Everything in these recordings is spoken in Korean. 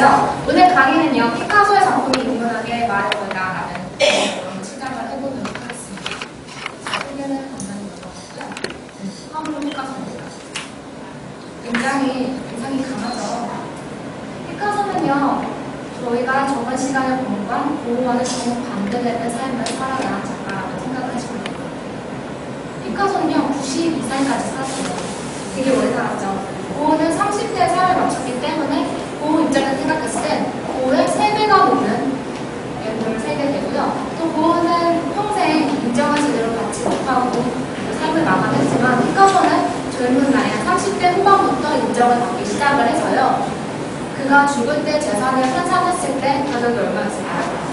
있고요. 오늘 강의는요, 피카소의 작품이 인문학의 말을 걸다라는 시작을 해보도록 하겠습니다. 소개는 간단히 넘어갔고요. 처음으로 피카소입니다. 굉장히 강하죠. 피카소는요, 저희가 저번 시간에 본 건 고어와는 정반대되는 삶을 살아가는 작가라고 생각을 하시면 됩니다. 피카소는요, 92살까지 살았어요. 되게 오래 살았죠. 고어는 30대에 삶을 마쳤기 때문에 고어 입장에서 생각했을 땐 고어의 3배가 넘는 연도를 살게 되고요. 또 고어는 평생 인정한 제대로 받지 못하고 삶을 마감했지만 피카소는 젊은 나이 한 30대 후반부터 인정을 받기 시작을 해서요. 그가 죽을 때 재산을 환산했을 때 가격이 얼마였을까요?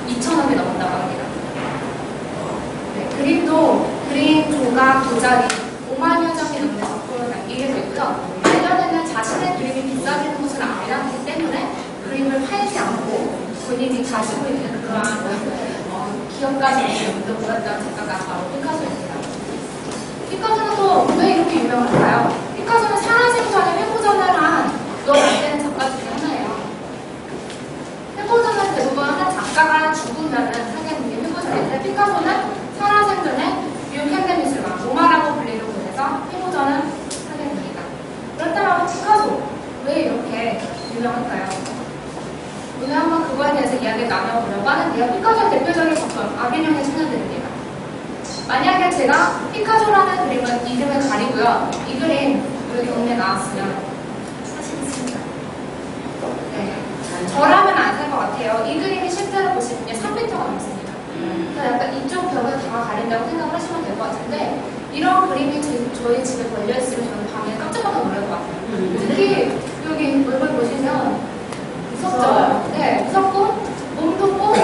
2천억이 넘었다고 합니다. 네, 그림, 조각, 도자기 5만여 점이 넘는 작품을 남기게 되고요. 예전에는 자신의 그림이 비싸지는 것을 알았기 때문에 그림을 팔지 않고 본인이 가지고 있는 그러한 기업가적인 용도를 보였던 작가가 바로 피카소입니다. 피카소는 또 왜 이렇게 유명할까요? 피카소는 살아생전에 회고전을 한 너무 안 되는 작가 중에 하나예요. 회고전은 대부분 한 작가가 죽으면은 하게 되는 게 회고전인데 피카소는 살아생전에 뉴욕 현대미술관, 모마라고 불리는 곳에서 회고전을 하게 됩니다. 그렇다면 피카소 왜 이렇게 유명할까요? 오늘 한번 그거에 대해서 이야기를 나눠보려고 하는데요. 피카소의 대표적인 작품 아비뇽의 처녀들입니다. 만약에 제가 피카소라는 그림은 이름을 가리고요. 이 그림 우리 경매에 나왔으면 사시겠습니다. 네. 저라면 안 살 것 같아요. 이 그림이 실제로 보시면 3m가 넘습니다. 그러니까 약간 이쪽 벽을 다 가린다고 생각을 하시면 될 것 같은데 이런 그림이 저희 집에 걸려있으면 저는 밤에 깜짝깜짝 놀랄 것 같아요. 특히 여기 얼굴 보시면 무섭죠? 네, 무섭고 몸도 꼭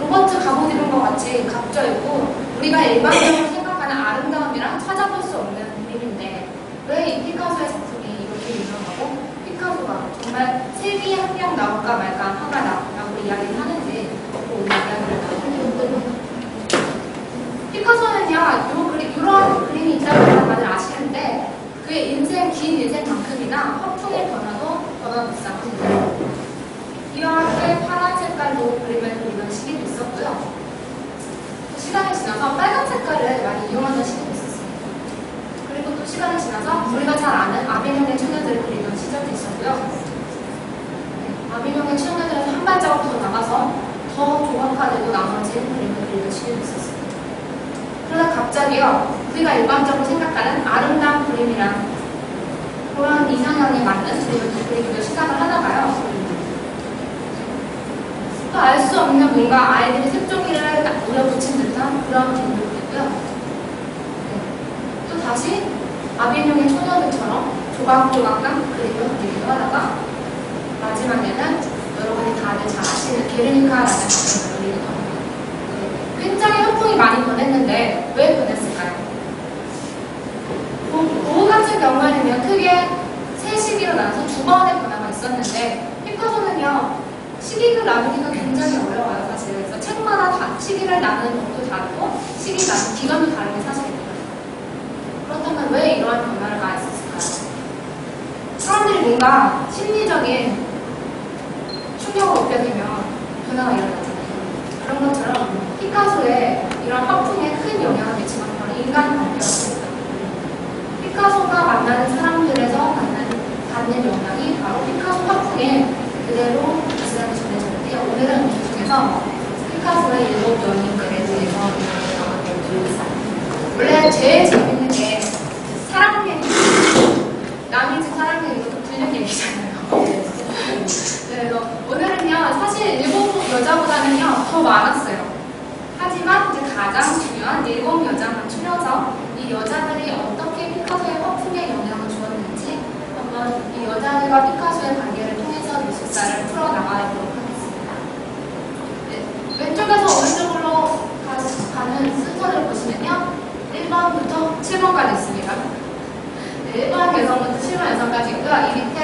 로버트 갑옷 입은 것 같이 각져있고 우리가 일반적으로 생각하는 아름다움이랑 찾아볼 수 없는 그림인데 왜 이 피카소의 작품이 이렇게 유명하고 피카소가 정말 세기에 한 명 나올까 말까 하나라고 이야기를 하는지 오늘 이야기를 나눠보겠습니다. 피카소는요, 이런 그림이 있다고 다들 아시는데 그의 긴 인생만큼이나 화풍의 변화도 변화무쌍합니다. 이렇게 파란 색깔로 그림을 그리는 시기도 있었고요. 시간이 지나서 빨간 색깔을 많이 이용하는 시기도 있었습니다. 그리고 또 시간이 지나서 우리가 잘 아는 아비뇽의 처녀들을 그리던 시절도 있었고요. 아비뇽의 처녀들은 한 발자국 더 나가서 더 조각화되고 나머지 그림을 그리던 시기도 있었습니다. 그러다 갑자기요, 우리가 일반적으로 생각하는 아름다운 그림이란 그런 이상형에 맞는 그림을 그리기도 시작을 하다가요. 또 알 수 없는 뭔가 아이들이 색종이를 올려붙인 듯한 그런 그림도 있고요. 네. 또 다시 아비뇽의 처녀들처럼 조각조각한 그림을 그리기도 하다가 마지막에는 여러분이 다들 잘 아시는 게르니카라는 작품을 그리기도 합니다. 네. 굉장히 화풍이 많이 변했는데 왜 변했을까요? 고흐 같은 경우에는요, 크게 세 시기로 나눠서 두 번의 변화가 있었는데 피카소는요, 시기를 나누기가 굉장히 어려워요, 사실. 그래서 책마다 시기를 나누는 것도 다르고 시기 나누는 기간도 다른 게 사실입니다. 그렇다면 왜 이러한 변화를 가했었을까요? 사람들이 뭔가 심리적인 충격을 얻게 되면 변화가 일어나잖아요. 그런 것처럼 피카소의 이런 화풍에 큰 영향을 미친 건 바로 인간 관계였습니다. 피카소가 만나는 사람들에서 받는 영향이 바로 피카소 화풍에 그대로 비슷하게 전해졌는데요. 오늘은 그 중에서 피카소의 7 연인들에 대해서 나눠보겠습니다. 원래 제일 재밌는 게 사랑행위, 남이 집 사랑행위 이것도 들린 얘기잖아요. 그래서 오늘은요, 사실 7 여자보다는요 더 많았어요. 하지만 이제 가장 중요한 7 여자만 추려서 이 여자들이 어떻게 피카소의 화풍에 영향을 주었는지 한번 이 여자들과 피카소의 관계를 통해서 미술사를 풀어나가도록 하겠습니다. 네, 왼쪽에서 오른쪽으로 가는 순서를 보시면요, 1번부터 7번까지 있습니다. 네, 1번 여성부터 7번 여성까지 있고요. 이 밑에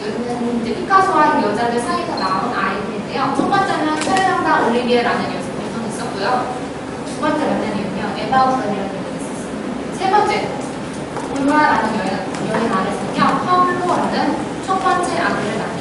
여기는 이제 피카소와 이 여자들 사이에서 나온 아이들인데요. 첫 번째는 첼랑다 올리비에라는 여성이 있었고요. 두 번째 연예인은요, 에바 우선이라는 여성이 있었습니다. 세 번째, 올마라는 여인 아래서는요, 펌플로어라는 첫 번째 아들을 낳게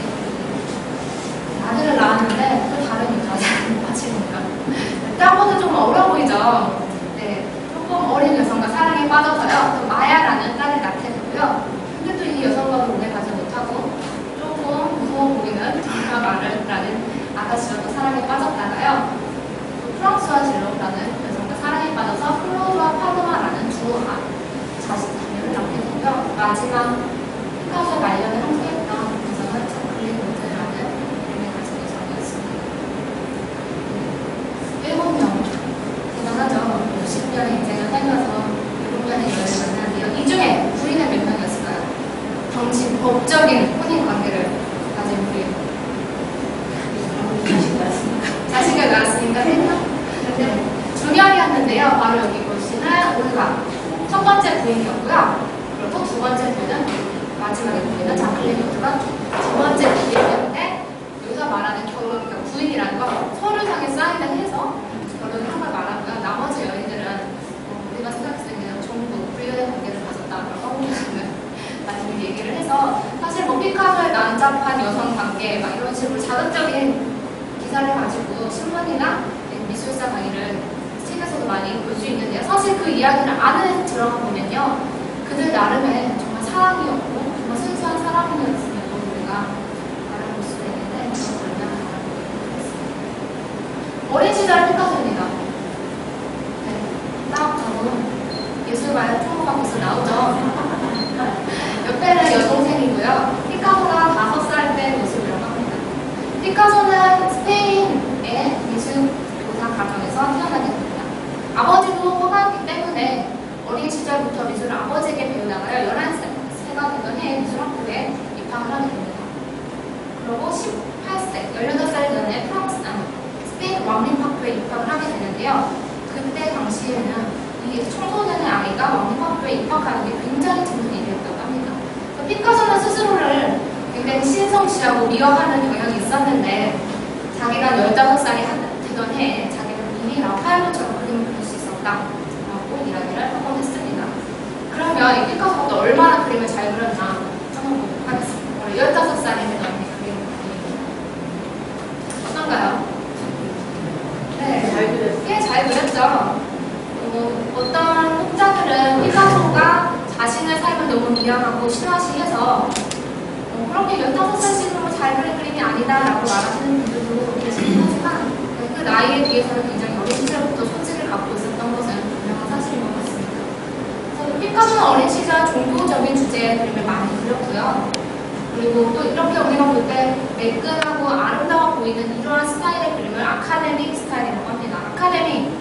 난잡한 여성 관계 막 이런 식으로 자극적인 기사를 가지고 신문이나 미술사 강의를 책에서도 많이 볼 수 있는데요. 사실 그 이야기를 안에 들어가 보면요, 그들 나름의 정말 사랑이었고 정말 순수한 사랑이었으면 우리가 알아볼 수 있는데 그런 걸 알아보겠습니다. 어린 시절 피카소입니다. 네, 딱 저는 예술가의 총무가 벌써 나오죠. 옆에는 여동생이고요. 피카소가 5살 때 모습이라고 합니다. 피카소는 스페인의 미술교사 가정에서 태어나게 됩니다. 아버지도 화가이기 때문에 어린 시절부터 미술을 아버지에게 배우다가요, 11세가 되던 해에 미술학교에 입학을 하게 됩니다. 그리고 18세, 18살 전에 스페인 왕립학교에 입학을 하게 되는데요. 그때 당시에는 이 청소년의 아이가 왕립학교에 입학하는 게 굉장히 드문 일이었다고 합니다. 피카소는 스스로를 굉장히 신성시하고 미워하는 경향이 있었는데, 자기가 15살이 되던 해에 자기는 이미 라파엘로처럼 그림을 그릴 수 있었다라고 이야기를 하곤 했습니다. 그러면 이 피카소가 또 얼마나 그림을 잘 그렸나 한번 보도록 하겠습니다. 15살이 되던 해 그림을 그립니다. 어떤가요? 네, 잘 그렸어요. 꽤 잘 그렸죠. 어떤 학자들은 피카소가 자신의 삶을 너무 미안하고 신화시해서 그렇게 15살씩으로 잘 그린 그림이 아니다라고 말하시는 분들도 계시긴 하지만 그 나이에 비해서는 굉장히 어린 시절부터 소질을 갖고 있었던 것은 분명한 사실인 것 같습니다. 그래서 피카소는 어린 시절 종교적인 주제의 그림을 많이 그렸고요. 그리고 또 이렇게 우리가 볼 때 매끈하고 아름다워 보이는 이러한 스타일의 그림을 아카데믹 스타일이라고 합니다. 아카데믹,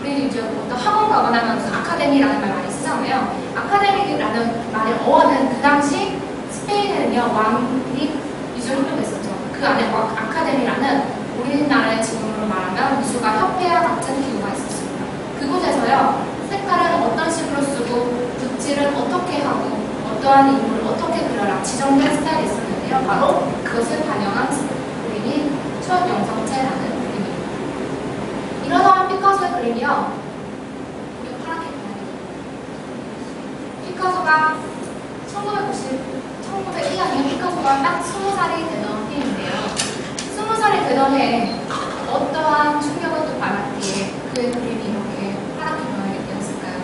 우리 이제 어떤 학원 가거나 하면 아카데미라는 말 많이 쓰잖아요. 아카데믹이라는 말의 어원은 그 당시 스페인에는요, 왕립 미술학교가 있었죠. 그 안에 아카데미라는 우리나라의 지금으로 말하면 미술가 협회와 같은 기구가 있었습니다. 그곳에서요, 색깔을 어떤 식으로 쓰고 붓질은 어떻게 하고 어떠한 인물을 어떻게 그려라 지정된 스타일이 있었는데요. 바로 그것을 반영한 그림이 첫 영성체라는 그림입니다. 이러한 피카소의 그림이요, 이거 파랗게 보여요. 피카소가 1901년에 피카소가 딱 20살이 되던 해인데요. 20살이 되던 해에 어떠한 충격을 또 받았기에 그의 그림이 이렇게 파랗게 변하게 되었을까요?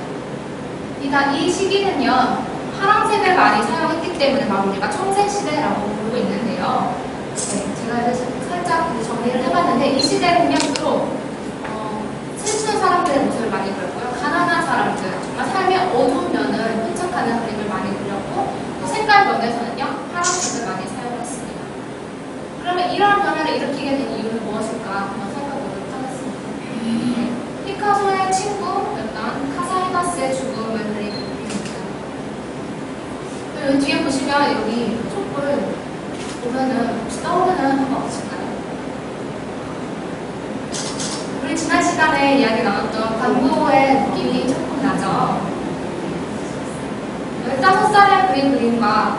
그러니까 이 시기는요, 파란색을 많이 사용했기 때문에 막 우리가 청색시대라고 부르고 있는데요. 네, 제가 살짝 정리를 해봤는데, 이 시대는요, 주로 슬픈 사람들의 모습을 많이 그렸고요. 가난한 사람들, 정말 삶의 어두운 면을 포착하는 그림을 많이 그렸고, 또 색깔 면에서는요, 파란색을 많이 사용했습니다. 그러면 이러한 변화를 일으키게 된 이유는 무엇일까 한번 살펴보도록 하겠습니다. 네, 피카소의 친구였던 카사이바스의 죽음을 그린 그림입니다. 여기 뒤에 보시면 여기 촛불 보면은 혹시 떠오르는 한번 없을까요? 우리 지난 시간에 이야기 나눴던 반고의 느낌이 조금 나죠. 15살에 그린 그림과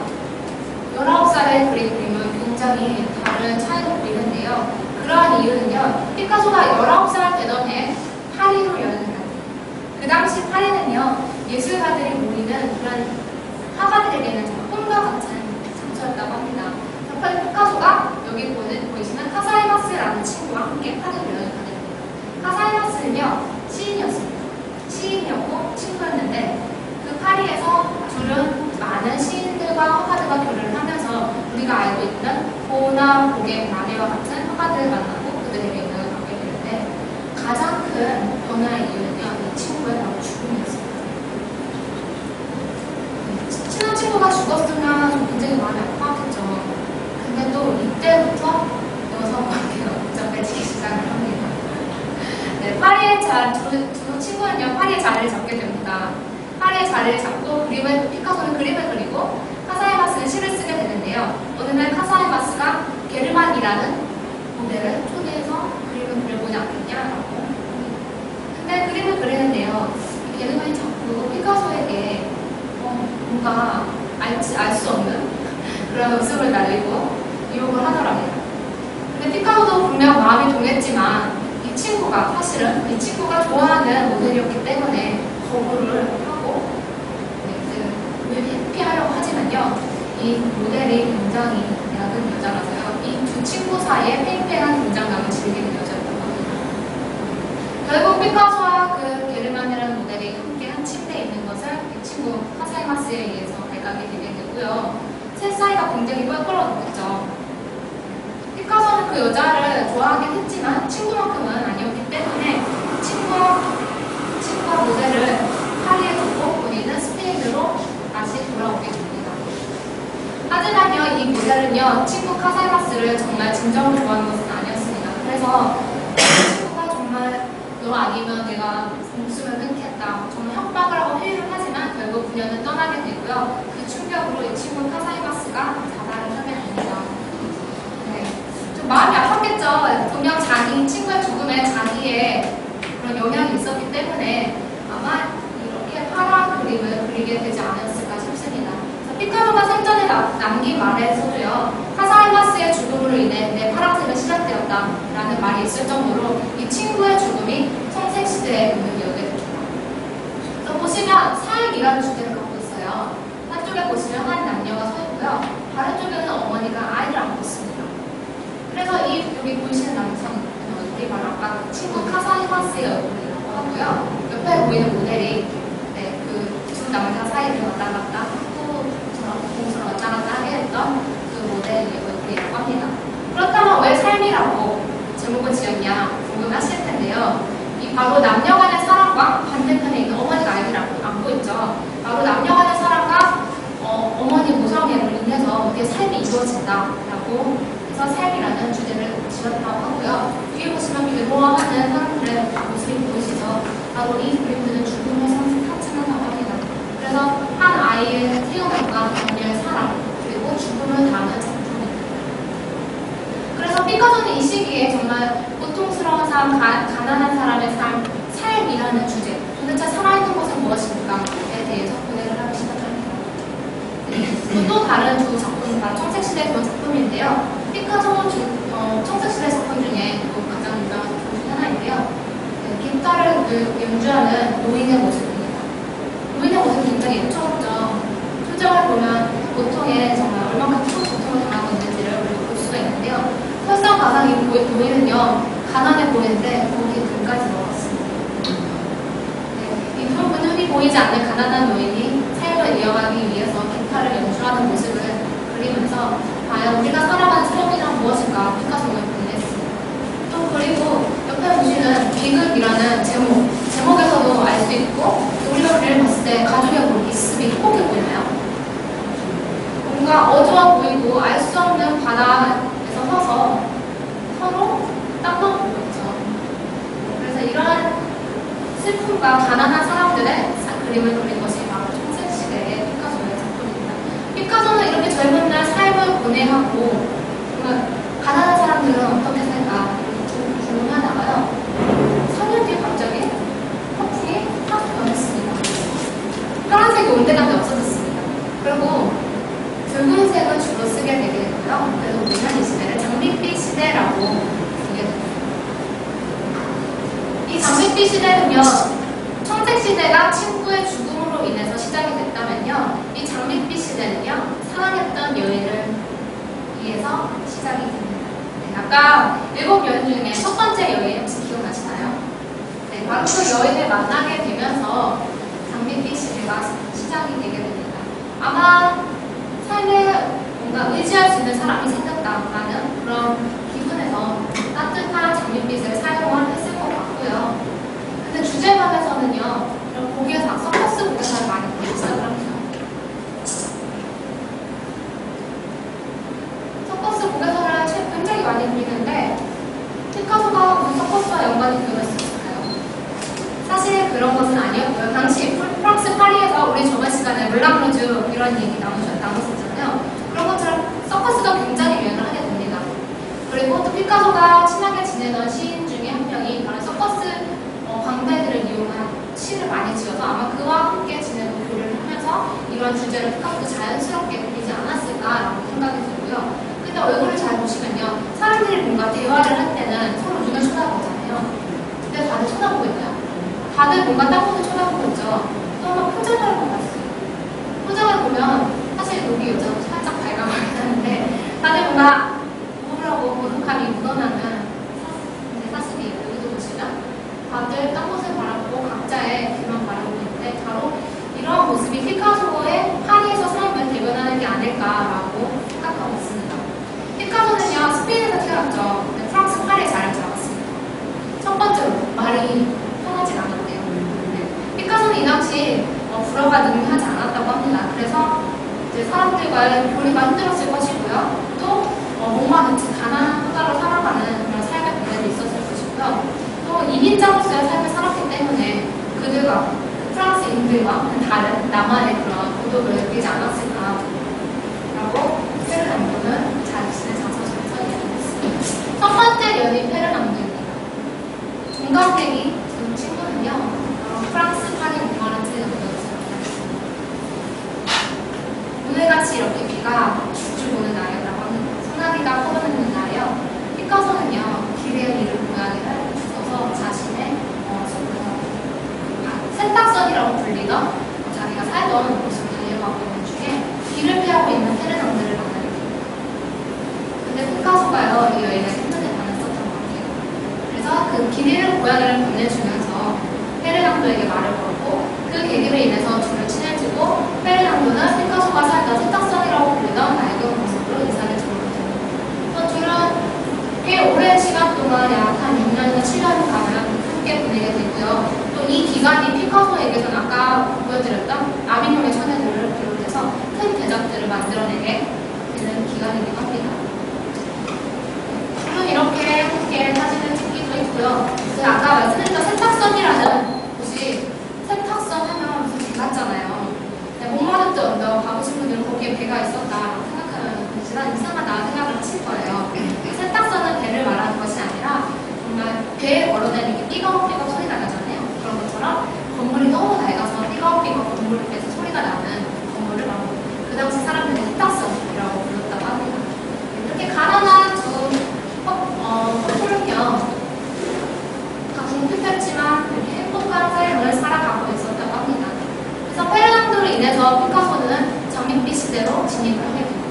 19살에 그린 그림은 굉장히 다른 차이를 보이는데요. 그러한 이유는요, 피카소가 19살 되던 해 파리로 여행을 합니다. 그 당시 파리는요, 예술가들이 모이는 그런 화가들에게는 정말 꿈과 같은 장소였다고 합니다. 피카소가 여기 보이시는 카사이바스라는 친구와 함께 파리로 여행을 하게 됩니다. 카사이바스는요, 시인이었습니다. 시인이었고 친구였는데, 그 파리에서 둘은 많은 시인들과 화가들과 교류를 하면서 우리가 알고 있는 보나 고게 마네와 같은 화가들을 만나고 그들에게 영향을 받게 되는데, 가장 큰 변화의 이유는요, 이 친구의 바로 죽음이었습니다. 친한 친구가 죽었으면 굉장히 마음이 아팠겠죠. 근데 또 이때부터 여성 관계가 복잡해지기 시작을 합니다. 네, 두 친구는요, 파리의 자리를 잡게 됩니다. 파리의 자리를 잡고 피카소는 그림을 그리고 카사이바스는 시를 쓰게 되는데요. 어느 날 카사이바스가 게르만이라는 모델을 초대해서 그림을 그려보지 않겠냐라고. 근데 그림을 그리는데요, 게르만이 자꾸 피카소에게 뭔가 알 수 없는 그런 웃음을 날리고 유혹을 하더랍니다. 근데 피카소도 분명 마음이 동했지만 이 친구가 좋아하는 모델이었기 때문에 거부를 하고 회피하려고 하지만요, 이 모델이 굉장히 내가 피카소와 그 게르만이라는 모델이 함께 한 침대에 있는 것을 이 친구 카사이마스에 의해서 발각이 되게 되고요. 셋 사이가 굉장히 껄끄러웠겠죠. 피카소는 그 여자를 좋아하긴 했지만 친구만큼은 아니었기 때문에 친구와 모델을 파리에 두고 본인은 스페인으로 다시 돌아오게 됩니다. 하지만요, 이 모델은요, 친구 카사이마스를 정말 진정으로 좋아하는 것은 아니었습니다. 그래서 친구가 정말 너 아니면 내가 목숨을 끊겠다, 정말 협박을 하고 회유를 하지만 결국 그녀는 떠나게 되고요. 그 충격으로 이 친구 카사이마스가 자살을 하게 됩니다. 네. 좀 마음이 아팠겠죠. 분명 자기 친구의 죽음에 자기의 그런 영향이 있었기 때문에 아마 이렇게 파란 그림을 그리게 되지 않았을까 싶습니다. 피카소가 생전에 남긴 말에서도요, 카사이마스의 죽음으로 인해 내 파랑색은 시작되었다 라는 말이 있을 정도로 이 친구의 죽음이 청색시대의 의미를 이어게 됩니다. 그래서 보시면 삶이라는 주제를 갖고 있어요. 한쪽에 보시면 한 남녀가 서 있고요, 다른 쪽에는 어머니가 아이를 안고 있습니다. 그래서 여기 보이시는 남성은 얼굴이 바로 아까 친구 카사이마스의 얼굴이라고 하고요. 옆에 보이는 모델이 그 두 남자 사이를 왔다 갔다 하고 공수를 왔다 갔다 하게 했던 그 모델의 얼굴이라고 합니다. 그렇다면 왜 삶이라고 제목을 지었냐 궁금하실 텐데요. 이 바로 남녀 간의 사랑과 반대편에 있는 어머니가 아이를 안고 있죠. 바로 남녀 간의 사랑과 어머니 모성애로 인해서 우리의 삶이 이루어진다라고 해서 삶이라는 주제를 지었다고 하고요. 위에 보시면 괴로워하는 사람들의 모습이 보이시죠? 바로 이 그림들은 죽음을 상징한다고 합니다. 그래서 한 아이의 태어남과 그녀의 사랑, 그리고 죽음을 담은 작품입니다. 그래서 피카소는 이 시기에 정말 고통스러운 삶, 가난한 사람의 삶이라는 주제, 도대체 살아있는 것은 무엇인가에 대해서 고뇌를 하기 시작합니다. 또 다른 두 작품, 바로 청색시대 두 작품인데요. 피카소 청색시대 작품 중에 또 가장 유명한 작품 중 하나인데요. 기타를 연주하는 노인의 모습입니다. 노인의 모습이 굉장히 애처롭죠. 표정을 보면 고통에 정말 얼마큼 큰 고통을 당하고 있는지를 우리가 볼 수가 있는데요. 설상 가상 이 노인은요, 가난해 보이는데 거기에 금까지 넣었습니다. 네, 이 부분은 흔히 보이지 않는 가난한 노인이 삶을 이어가기 위해서 기타를 연주하는 모습을 그리면서 과연 우리가 살아가는 삶이란 무엇인가 피카소는 고민했습니다. 또 그리고 옆에 보시는 비극이라는 제목에서도 알 수 있고, 우리가 그림을 봤을 때 가족의 모습이 행복해 보이나요? 뭔가 어두워 보이고 알 수 없는 바다에서 서서 서로 땀도 보고 있죠. 그래서 이러한 슬픔과 가난한 사람들의 그림을 그린 것이 바로 청색시대의 피카소의 작품입니다. 피카소는 이렇게 젊은 날 삶을 고뇌하고 정말 가난한 사람들은 어떻게 살까 궁금하다가요. 4년 뒤에 갑자기 화풍이 확 변했습니다. 파란색이 온데간데 없어졌습니다. 그리고 붉은색을 주로 쓰게 되게 되고요. 그래서 우리는 이 시대를 장밋빛 시대라고 부르게 됩니다. 이 장밋빛 시대는요, 청색 시대가 친구의 죽음으로 인해서 시작이 됐다면요, 이 장밋빛 시대는요, 사랑했던 여인을 위해서 시작이 됩니다. 네, 아까 7여인 중에 첫 번째 여인 혹시 기억나시나요? 네, 바로 그 여인을 만나게 되면서 장밋빛 시대가 시작이 되게 됩니다. 아마 삶에 뭔가 의지할 수 있는 사람이 생겼다라는 그런 기분에서 따뜻한 장밋빛을 사용했을 것 같고요. 근데 주제가에서는요, 이런 곡에서 서커스 곡에서를 많이 보기 시작합니다. 서커스 곡에서를 굉장히 많이 그리는데 피카소가 무슨 서커스와 연관이 되어 있을까요? 사실 그런 것은 아니었고요. 당시 프랑스 파리에서 우리 저번 시간에 물랑루즈 이런 얘기 나눴었잖아요. 그런 것처럼 서커스가 굉장히 유행을 하게 됩니다. 그리고 또 피카소가 친하게 지내던 시인 중에 한 명이 바로 서커스 광대들을 이용한 시를 많이 지어서 아마 그와 함께 지내고 교류를 하면서 이런 주제를 피카소도 자연스럽게 그리지 않았을까라고 생각이 들고요. 근데 얼굴을 잘 보시면요, 사람들이 뭔가 대화를 할 때는 서로 눈을 쳐다보잖아요. 근데 다들 쳐다보고 있나요? 다들 뭔가 딴 곳을 쳐다보고 있죠. 또 한번 표정을 한번 봤어요. 표정을 보면 사실 여기 여자도 살짝 발감하긴 하는데 다들 뭔가 우울하고 고독함이 묻어나는 사실이 여기도 보시면 다들 딴 곳을 구조가 능하지 않았다고 합니다. 그래서 이제 사람들과의 교류가 힘들었을 것이고요. 또 목마른 듯 가난한 후가로 살아가는 그런 삶의 문제도 있었을 것이고요. 또 이민자로서의 삶을 살았기 때문에 그들과 프랑스인들과 다른 나만의 그런 고독을 느끼지 않았을까라고 페르낭도는 자신의 자서전에서 이야기했습니다. 첫 번째 연인 페르낭도입니다. 동갑내기 두 친구는요, 프랑스파리 목마른 연도였습니다. 오늘같이 이렇게 비가 줄줄 오는 날이라고 합니다. 소나기가 퍼붓는 날이요. 피카소는요, 길에 이른 고양이를 주워서 자신의 세탁선이라고 불리던 자기가 살던 곳으로 달려가고 있는 중에 길을 피하고 있는 페르낭도를 만나게 됩니다. 근데 피카소가요, 이 여인의 생존에 반했었던 것 같아요. 그래서 그 길 잃은 고양이를 건네주면서 페르낭도에게 말을 걸고 그 계기로 인해서 둘을 친해지고 페르낭도는 피카소가 살던 세탁선이라고 불리던 낡은 모습으로 이사를 들어오게 됩니다. 둘은 꽤 오랜 시간 동안 약 한 6년이나 7년간을 함께 보내게 되고요. 또 이 기간이 피카소에게는 아까 보여드렸던 아비뇽의 천연들을 비롯해서 큰 대작들을 만들어내게 되는 기간이기도 합니다. 물론 이렇게 함께 사진을 찍기도 있고요. 아까 말씀드렸던 세탁선이라는 곳이 세탁선 하면 무슨 배 같잖아요. 목마르트 언덕 가보신 분들은 거기에 배가 있었다 생각하면 난 이상하다 생각을 하실 거예요. 세탁선은 배를 말하는 것이 아니라 정말 배에 걸어내는 이렇게 삐걱삐걱 소리가 나잖아요. 그런 것처럼 건물이 너무 낡아서 삐걱삐걱 건물에서 소리가 나는 건물을 바로 그 당시 사람들이 세탁선이라고 불렀다고 합니다. 이렇게 가난한 두 커플은요, 다 궁핍했지만 이렇게 행복한 삶을 살아가고 있었다고 합니다. 그래서 페르낭도로 인해서 피카소는 장밋빛 시대로 진입을 하게 됩니다.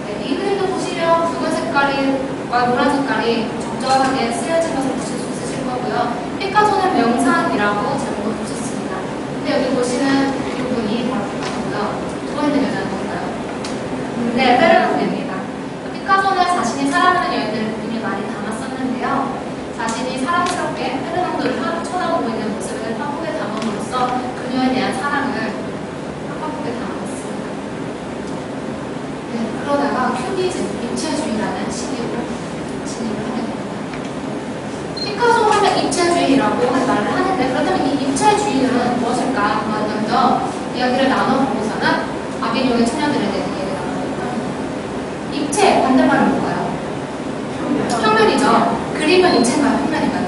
네, 이 그림도 보시면 붉은 색깔과 노란 색깔이 적절하게 쓰여진 것을 보실 수 있으실 거고요. 피카소는 명상이라고 제목을 붙였습니다. 근데 여기 보시는 이분이 바로 피카소고요. 누워있는 여자는 뭔가요? 네, 페르낭도입니다. 피카소는 자신이 사랑하는 여인들을 그림에 많이 담았었는데요. 자신이 사랑스럽게 페르낭도를 쳐다보고 있는 모습을 화폭에 담음으로써 그녀에 대한 사랑을 화폭에 담았습니다. 네, 그러다가 큐비즘, 입체주의라는 시기로 진입을 하게 됩니다. 피카소 하면 입체주의라고 말을 하는데, 그렇다면 이 입체주의는 무엇일까? 한번 먼저 이야기를 나눠보고서는 아비뇽의 처녀들에 대해서 얘기를 나눠볼까 합니다. 입체, 반대말은 뭔가요? 평면이죠. 그림은 입체인가요? 평면인가요?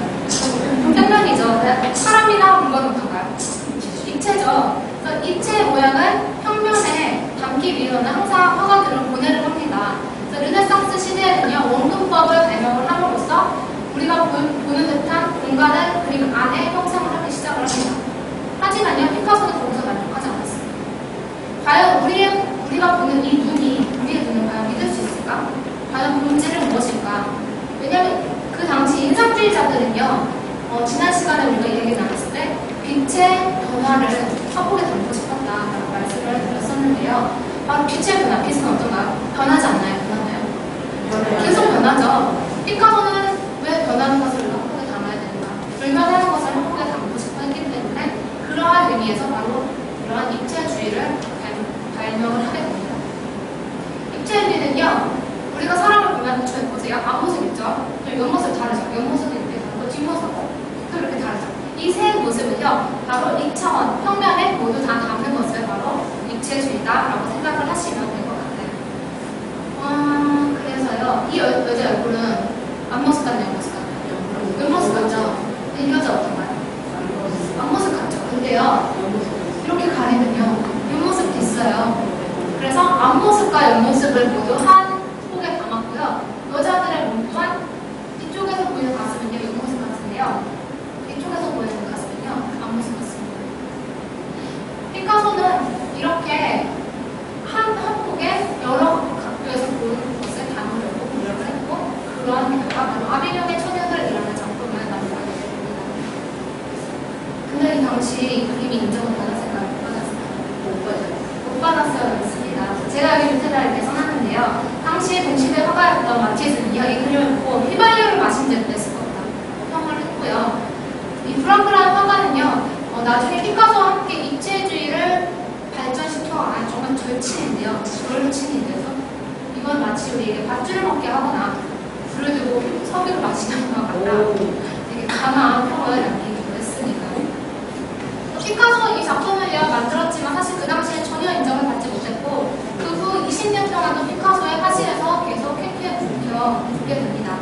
평면이죠. 사람이나 물건은 어떤가요? 입체죠. 그래서 입체의 모양을 평면에 담기 위해서는 항상 화가들은 고뇌를 합니다. 그래서 르네상스 시대에는요, 원근법을 발명을 함으로써 우리가 보는 듯한 공간을 그림 안에 형상을 하기 시작을 합니다. 하지만요, 피카소는 거기서 만족하지 않았습니다. 과연 우리가 보는 이 눈이 우리의 눈을 과연 믿을 수 있을까? 과연 본질은 무엇일까? 왜냐하면 그 당시 인상주의자들은요, 지난 시간에 우리가 얘기 나눴을 때 빛의 변화를 화폭에 담고 싶었다라고 말씀을 드렸었는데요. 바로 빛의 변화, 빛은 어떤가요? 변하지 않나요? 변하나요? 계속 변하죠. 피카소는 왜 변하는 것을 화폭에 담아야 되는가? 불변하는 것을 화폭에 담고 싶어 했기 때문에 그러한 의미에서 바로 이러한 입체주의를 발명을 하게 됩니다. 입체주의는요, 우리가 사람을 보면 보세요. 앞모습 있죠? 옆모습 다르죠? 옆모습도 이렇게 다르고 뒷모습도 이렇게 다르죠? 이 세 모습은요, 바로 2차원 평면에 모두 다 담는 것을 바로 입체주의다라고 생각을 하시면 될 것 같아요. 그래서요, 이 여자 얼굴은 앞모습 같나요? 옆모습 같나요? 옆모습 같죠? 이 여자 어떤가요? 앞모습 같죠? 근데요, 이렇게 가리면요, 옆모습도 있어요. 그래서 앞모습과 옆모습을 모두 한 폭에 담았고요. 여자들의 몸 또한 이쪽에서 보이는 가슴은요, 옆모습 같은데요. 이쪽에서 보이는 가슴은요, 앞모습 같습니다. 피카소는 이렇게 한 폭에 여러 각도에서 보이는 것을 담으려고 노력을 했고, 그러한 결과 바로 아비뇽의 처녀들이라는 작품을 만들게 됩니다. 근데 이 당시 그림이 인정을 받았을까요? 못 받았을까요? 못 받았어요. 제가 여기 밑에다 이렇게 써놨는데요. 당시 동시대 화가였던 마티즈는요, 이 그림을 보고 휘발유를 마신 듯 했을 겁니다. 평을 했고요. 이 프랑크라는 화가는요, 나중에 피카소와 함께 입체주의를 발전시켜 정말 절친인데요. 절친인데서 이건 마치 우리에게 밧줄을 먹게 하거나 불을 들고 석유를 마시는 것 같다. 되게 강한 평을 남기기도 했습니다. 피카소 이 작품을요 만들었지만 사실 그 당시에 전혀 인정을 받지 못했고 그 후 20년 동안도 피카소의 화실에서 계속 쾌쾌 굽혀보게 됩니다.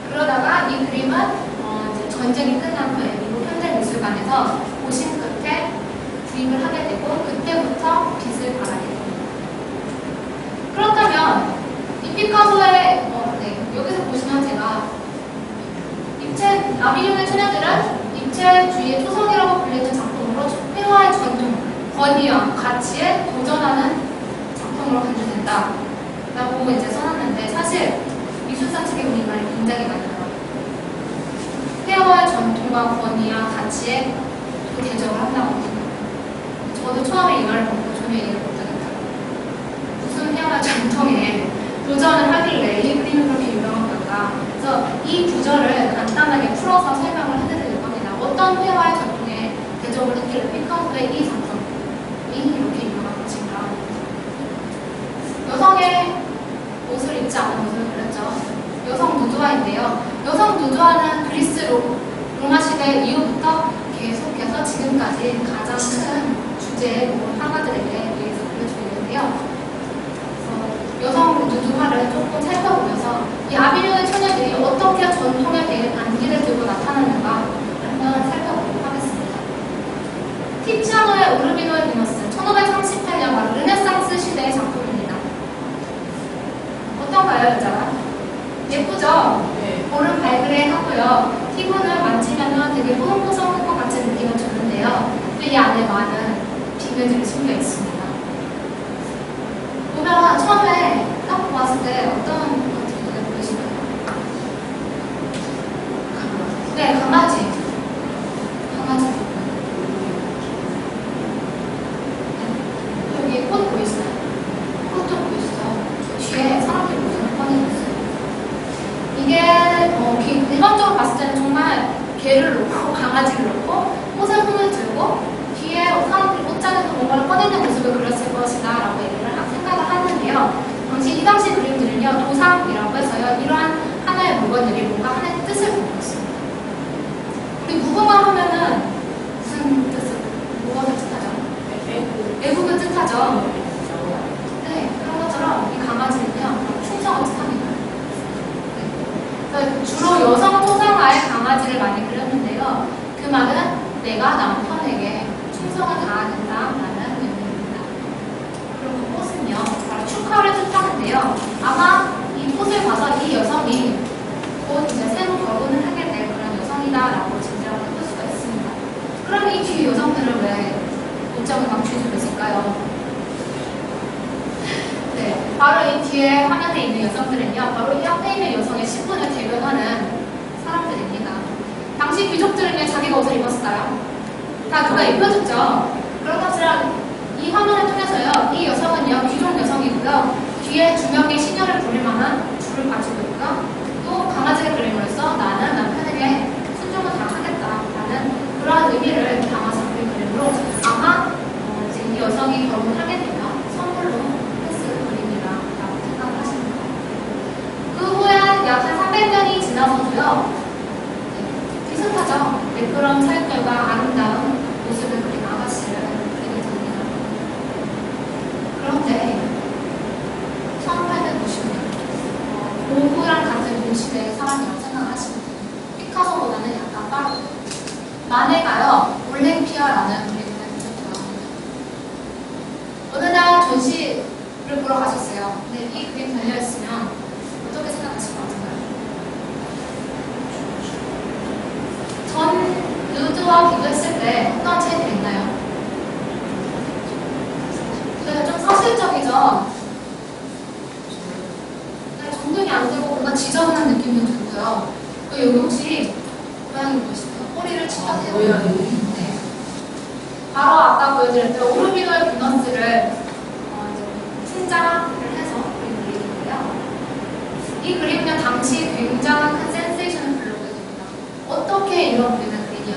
그러다가 이 그림은 이제 전쟁이 끝난 후에 미국 현대미술관에서 고심 끝에 구입을 하게 되고 그때부터 빛을 발하게 됩니다. 그렇다면 이 피카소의 네, 여기서 보시면 제가 아비뇽의 처녀들은 입체주의의 초성이라고 불리는 작품으로 회화의 전통, 권위와 가치에 도전하는 작품으로 간주된다 라고 이제 써놨는데 사실 미술사 측의 우리말이 굉장히 많이 나와요. 회화의 전통과 권위와 가치에 대적을 한다고 합니다. 저도 처음에 이 말을 보고 전혀 이해를 못하겠다. 무슨 회화의 전통에 도전을 하길래 이 그림이 그렇게 유명한 걸까? 그래서 이 구절을 간단하게 풀어서 설명을 해드릴 겁니다. 어떤 회화의 전통에 대적을 했길래 피카소의 이 작품이 이렇게 유명한 것인가? 여성의 옷을 입지 않은 모습을 그렸죠. 여성 누드화인데요. 여성 누드화는 그리스 로마 시대 이후부터 계속해서 지금까지 가장 큰 주제의 화가들에게 의해서 그려지고 있는데요. 여성 누드화를 조금 살펴보면서 이 아비뇽의 처녀들이 어떻게 전통에 대해 반기를 들고 나타나는가 한번 살펴보도록 하겠습니다. 티치아노의 우르비노의 비너스 1538년 바로 르네상스 시대의 작품입니다. 어떤가요, 여자가? 예쁘죠? 네. 볼은 발그레 하고요. 피부는 만지면 되게 뽀송뽀송한 것 같은 느낌을 주는데요. 또 이 안에 많은 비밀들이 숨겨 있습니다. 보면 처음에 딱 봤을 때 어떤 것들이 눈에 보이시나요? 네, 강아지. 여기 꽃 보이시나요? 꽃도 보이시죠? 뒤에 사람들이 모습을 꺼내놨어요. 이게 일반적으로 봤을 때는 정말 개를 놓고 강아지를 놓고 꽃에 손을 들고 뒤에 사람들이 꽃잔에서 뭔가를 꺼내는 모습을 그렸을 것이다 라고 생각을 하는데요. 이 당시 그림들은요, 도상이라고 해서요, 이러한 하나의 물건들이 뭔가 하나의 뜻을 갖고 있습니다. 우리 무궁화 하면은 무슨 뜻을, 무엇을 뜻하죠? 애국을 뜻하죠. 네, 그런 것처럼 이 강아지는요, 충성을 뜻합니다. 네. 그러니까 주로 여성 토상화의 강아지를 많이 그렸는데요. 그 말은 내가 남편에게 충성을 다해야 된다라는 의미입니다. 그리고 그 꽃은요, 바로 축하를 뜻하는데요. 아마 이 꽃을 봐서 이 여성이 곧 이제 새로 결혼을 하게 될 그런 여성이다라고 짐작을 해볼 수가 있습니다. 그럼 이 뒤에 여성들은 왜 옷장을 감추고 있을까요? 네, 바로 이 뒤에 화면에 있는 여성들은요, 바로 이 앞에 있는 여성의 신분을 대변하는 사람들입니다. 당시 귀족들은요, 자기가 옷을 입었을까요? 다 그가 입혀줬죠. 그렇다면 이 화면을 통해서요, 이 여성은요, 귀족 여성이고요, 뒤에 두 명의 시녀를 부릴 만한 줄을 가지고 있고요, 또 강아지를 그림으로써 나는 남편에게 순종을 다 하겠다라는 그러한 의미를 담아서 그린 그림으로 아마 이제 이 여성이 결혼하게 되면 선물로 했을 그림이라고 생각을 하십니다. 그 후에 약 한 300년이 지나서도요, 비슷하죠. 매끄러운 사육들과 아름다운 모습을 그린 아가씨를 그리게 됩니다. 그런데 1890년 고흐랑 같은 동시대의 사람이라고 생각하시면 돼요. 피카소보다는 약간 빠르고 마네가요, 올랭피아라는 그림을 그렸더라고요. 어느 날 전시를 보러 가셨어요. 근데 이 그림 달려있으면 어떻게 생각하실 것 같은가요? 전 누드와 비교했을 때 어떤 차이들이 있나요? 네, 좀 서술적이죠? 네, 정돈이 안 되고 뭔가 지저분한 느낌도 들고요. 또 여기 혹시 고양이 보이시나요? 꼬리를 치다세요. 네. 바로 아까 보여드렸던 오르비노의 비너스를 신작을 해서 그린 그림인데요. 이 그림은요, 당시 굉장한 큰 센세이션을 불러오게 됩니다. 어떻게 이런 그림을 그리냐?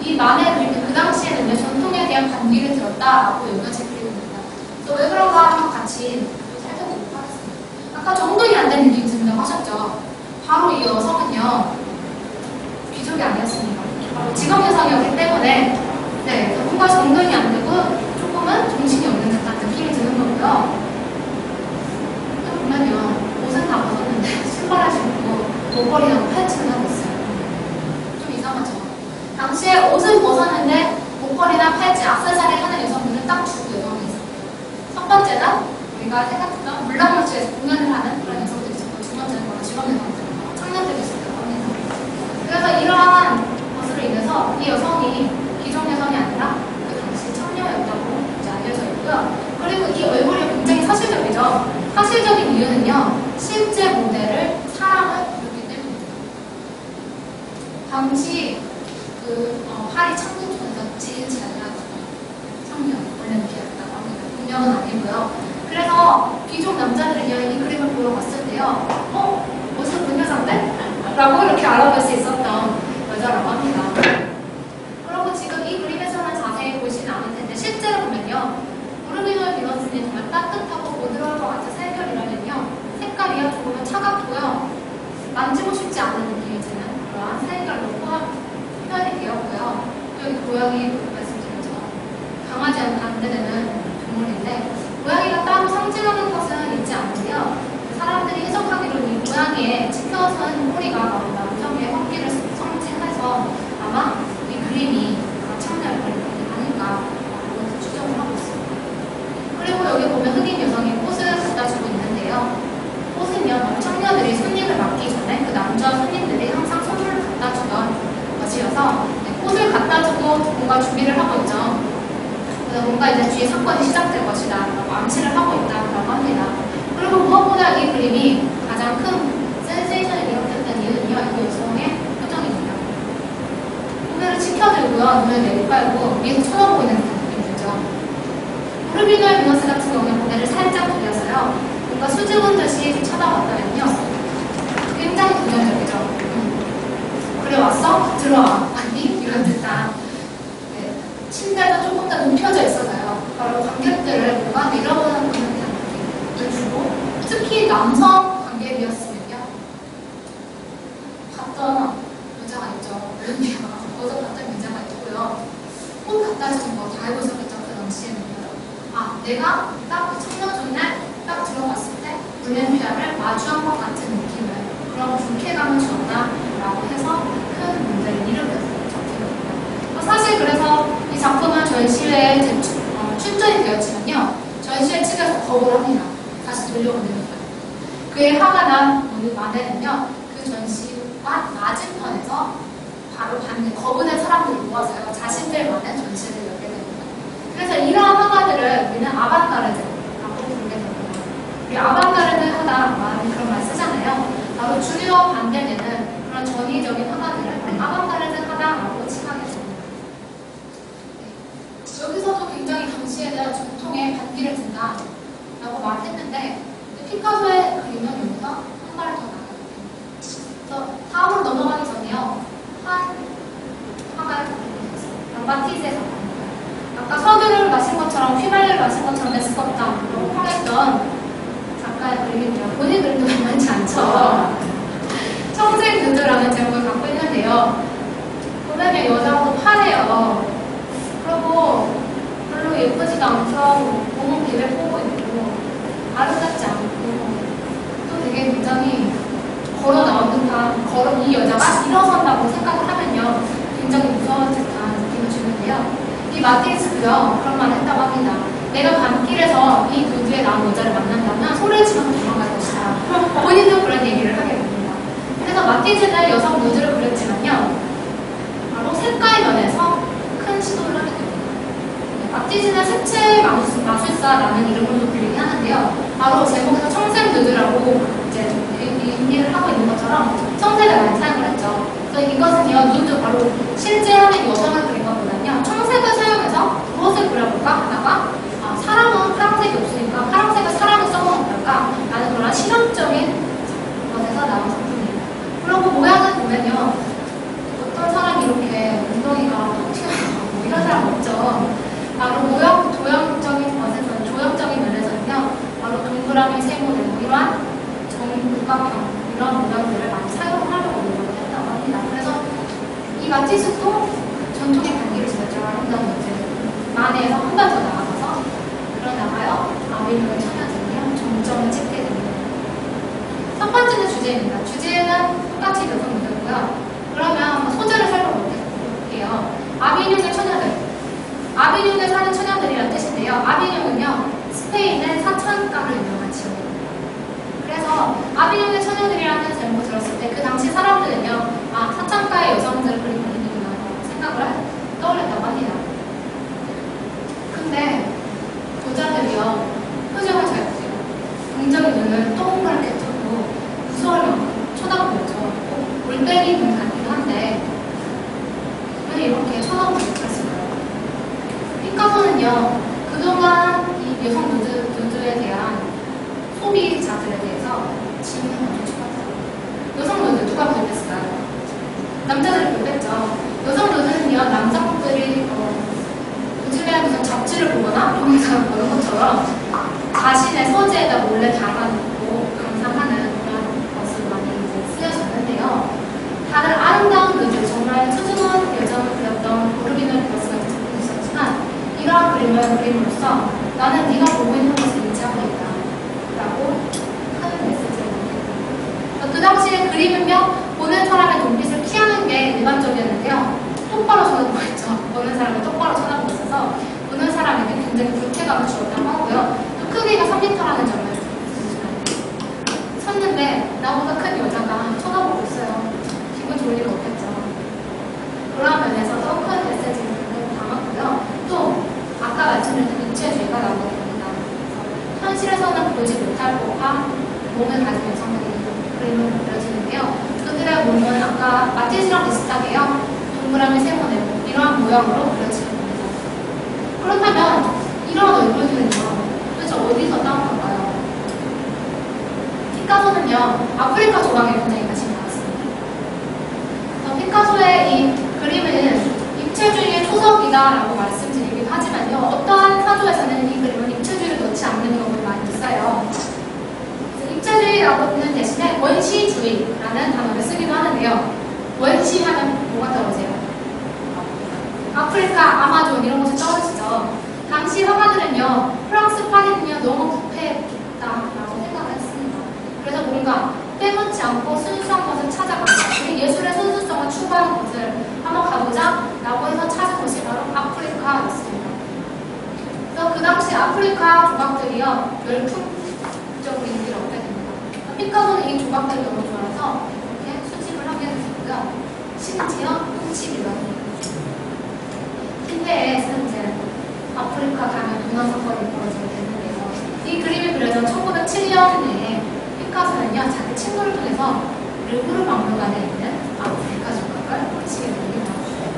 이 만의 그림은 그 당시에는요, 전통에 대한 반기를 들었다라고 여기가 제기됩니다. 또 왜 그런가 한번 같이 살펴보도록 하겠습니다. 아까 정돈이 안 되는 느낌이 든다고 하셨죠? 바로 이 여성은요, 귀족이 아니었습니다. 바로 직업 여성이었기 때문에, 네, 뭔가 정돈이 안 되고 조금은 정신이 없는 듯한 느낌이 드는 거고요. 또 보면요, 옷은 다 벗었는데 신발을 신고 목걸이랑 팔찌를 하고 있어요. 좀 이상하죠? 당시에 옷은 벗었는데 목걸이나 팔찌, 액세서리를 하는 여성분은 딱 두 여성이 있어요. 첫 번째는 우리가 생각했던 물랑물주에서 공연을 하는 그런 여성들이 있었고, 두 번째는 바로 직업 여성들, 청년들이 있었다고 합니다. 그래서 이러한 것으로 인해서 이 여성이 기존 여성이 아니라 그 당시 청녀였다고 이제 알려져 있고요. 그리고 이 얼굴이 굉장히 사실적이죠. 사실적인 이유는요, 실제 모델을 사람을 부르기 때문입니다. 당시 파리 창조촌에서 제일 잘 나갔던 청년, 올림피아였다고 합니다. 분명은 아니고요. 그래서 귀족 남자들은요, 이 그림을 보러 갔을 때요, 어디서 본 여자인데? 라고 이렇게 알아볼 수 있었던 여자라고 합니다. 그리고 지금 이 그림에서는 자세히 보시는 않을 텐데, 실제로 보면요, 우르비노의 비너스는 정말 따뜻하고 부드러울 것 같은 색결이라면요, 색깔이요, 조금은 차갑고요, 만지고 싶지 않은 느낌이 드는 그러한 색깔로 표현이 되었고요. 여기 고양이 말씀드렸죠. 강아지와는 반대되는 동물인데, 고양이가 따로 상징하는 것은 있지 않은데요. 사람들이 해석하기로 이 고양이의 찢겨진 꼬리가 바로 남성의 헌기를 상징해서 아마 이 그림이 청년의 그림이 아닐까라고 추정을 하고 있습니다. 그리고 여기 보면 흑인 여성이 꽃을 갖다 주고 있는데요. 꽃은요, 청년들이 손님을 맡기 전에 그 남자 손님들이 항상 선물을 갖다 주던 것이어서, 꽃을 갖다 주고 뭔가 준비를 하고 있죠. 그래서 뭔가 이제 뒤에 사건이 시작될 것이다 라고 암시를 하고 있다고 합니다. 그리고 무엇보다 이 그림이 가장 큰 센세이션을 일으켰던 이유는요, 이 여성의 표정입니다. 고개를 치켜들고요, 눈을 내리깔고 위에서 쳐다보고 있는 느낌이 들죠. 우르비노의 비너스 같은 경우는 고개를 살짝 돌려서요, 뭔가 수줍은 듯이 쳐다봤다면요, 굉장히 부정적이죠. 그래 왔어? 들어와. 아니? 이런 듯한, 네, 침대가 조금 더 눕혀져 있어서요, 바로 관객들을 뭔가 내려보는 그런 느낌을 주고, 특히 남성 관객이었으면요, 봤던 여자가 있죠. 올림피아가 거기서 봤던 여자가 있고요, 꽃 갖다 주는 거 다 알고 있었겠죠. 그 당시에는요. 아, 내가 딱 그 청년촌에 딱 들어갔을 때 올림피아를 마주한 것 같은 느낌을, 그런 불쾌감을 줬다라고 해서 큰 문제를 일으켰어요. 작품은요. 사실 그래서 이 작품은 전시회에 출전이 되었지만요, 전시회 측에서 거부를 합니다. 다시 돌려보내는 거예요. 그의 화가 난 오늘 만에는요, 그 전시관 맞은편에서 바로 거부된 사람들을 모아서요, 자신들만의 전시를 열게 됩니다. 그래서 이러한 화가들을 우리는 아방가르드라고 부르게 됩니다. 우리 아방가르드 하다라는 그런 말 쓰잖아요. 바로 주류와 반대되는 그런 전위적인 화가들을 아방가르드 하다라고 칭하게 됩니다. 네. 여기서도 굉장히 당시에 대한 전통에 반기를 든다라고 말했는데, 피카소의 그림은 여기서 한 발을 더 나가요. 그래서 다음으로 넘어가기 전에요, 한 화가를 보여드리겠습니다. 마티스의 작품입니다. 아까 서두를 마신 것처럼 휘발유를 마신 것처럼 애쓰었다고 평했던 작가의 그림인데요. 본인 그림도 만만치 않죠. 청색 누드라는 제목을 갖고 있는데요. 보면 여자하고 파래요. 그리고 별로 예쁘지도 않고 몸은 베베 보고 있고 아름답지 않고 또 되게 굉장히 걸어 나온 듯한 이 여자가 일어선다고 생각을 하면요, 굉장히 무서운 듯한 느낌을 주는데요. 이 마티스도요, 그런 말을 했다고 합니다. 내가 밤길에서 이 누드에 나온 여자를 만난다면 소리를 치면서 도망갈 것이다. 본인도 그런 얘기를 하게 됩니다. 그래서 마티스는 여성 누드를 그렸지만요, 바로 색깔 면에서 큰 시도를 하게 됩니다. 마티스는 색채 마술사라는 이름으로 불리긴 하는데요, 바로 제목에서 청색 누드라고 이제 의미를 하고 있는 것처럼 청색을 많이 사용을 했죠. 그래서 이것은요, 누드 바로 실제 하는 여성을 그린 것보다는요, 청색을 사용해서 무엇을 그려볼까 하다가 사람은 파란색이 없으니까 파란색을 사람을 써보면 어떨까 라는 그런 실험적인 것에서 나온 작품입니다. 그리고 모양을 보면요, 어떤 사람이 이렇게 엉덩이가 톡 튀어나오고 이런 사람 삼각형 이런 모양들을 많이 사용하려고 노력을 했다고 합니다. 그래서 이 마티스도 전통의 단기를 제작을 한다는 거죠. 만에서 한 번 더 나아가서 그러다가요 아비뇽의 천연들이요 정점을 찍게 됩니다. 첫 번째는 주제입니다. 주제는 똑같이 여성 무대고요. 그러면 소재를 살펴볼게요. 아비뇽의 처녀들. 아비뇽에 사는 처녀들이라는 뜻인데요. 아비뇽은요 스페인의 사창가로 유명한 지역입니다. 그래서 아비뇽의 처녀들이라는 제목을 들었을 때 그 당시 사람들은요 아 사창가의 여성들을 그리고 있는구나 생각을 떠올렸다고 합니다. 근데 도자들이요 표정을 잘 보세요. 굉장히 눈을 동그랗게 뜨고 무서울 만큼 쳐다보고 있죠. 올빼미 눈 같기도 한데 왜 이렇게 쳐다보고 있을까요? 피카소는요 그동안 이 여성 누드에 대한 소비자들에 대해서 질문을 먼저 주었어요. 여성 누드 누가 구입했을까요? 남자들이 구입했죠. 여성 누드는요 남성들이 요즘에 무슨 잡지를 보거나 영상을 보는 것처럼 자신의 서재에다 몰래 담아놓고 감상하는 그런 것으로 많이 이제 쓰여졌는데요. 다들 아름다운 누드, 정말 소중한 여정을 그렸던 오르비노 버스 같은 작품이 있었지만 이러한 그림을 그림으로써 나는 네가 보고 있는 것을 인지하고 있다 라고 하는 메시지를 남깁니다. 그 당시에 그림은요 보는 사람의 눈빛을 피하는 게 일반적이었는데요. 똑바로 쳐다보고 있죠. 보는 사람을 똑바로 쳐다보고 있어서 보는 사람에게 굉장히 불쾌감을 주었다고 하고요. 또 크기가 3m라는 점을 섰는데 나보다 큰 여자가 쳐다보고 있어요. 기분 좋을 리가 없겠죠. 그런 면에서도 큰 메시지를 담았고요. 또 아까 말씀드렸던 입체주의가 나오게 됩니다. 현실에서는 보지 못할 법한 몸을 가진 여성들이 그림을 그려지는데요. 그들의 몸은 아까 마티즈랑 비슷하게요. 동그라미 세모내고 이러한 모양으로 그려지는 겁니다. 그렇다면 이런 얼굴들은요 도대체 어디서 나온 건가요? 피카소는요 아프리카 조각에 굉장히 관심이 많았습니다. 피카소의 이 그림은 입체주의의 초석이다라고 말씀드리긴 하지만요 어떠한 사조에서는 이 그림은 입체주의를 넣지 않는 경우가 많이 있어요. 입체주의라고 하는 대신에 원시주의라는 단어를 쓰기도 하는데요. 원시하면 뭐가 떠오르세요? 아프리카, 아마존 이런 곳이 떠오르시죠. 당시 화가들은요 프랑스 파리는요 너무 부패했다라고 생각을 했습니다. 그래서 뭔가 빼놓지 않고 순수한 것을 찾아간다. 우리 예술의 순수성을 추구하는 곳을 한번 가보자 라고 해서 찾은 곳이 바로 아프리카였습니다. 그래서 그 당시 아프리카 조각들이요 열풍적으로 인기를 얻게 됩니다. 피카소는 이 조각들이 너무 좋아서 이렇게 수집을 하게 됐고요. 심지어 훔치기도 희대에서 이제 아프리카 가면 도난 사건이 벌어지게 됐는데요. 이 그림이 그려진 1907년에 피카소는요 자기 친구를 통해서 르브르 박물관에 있는 아프리카 조각을 훔치게 됩니다.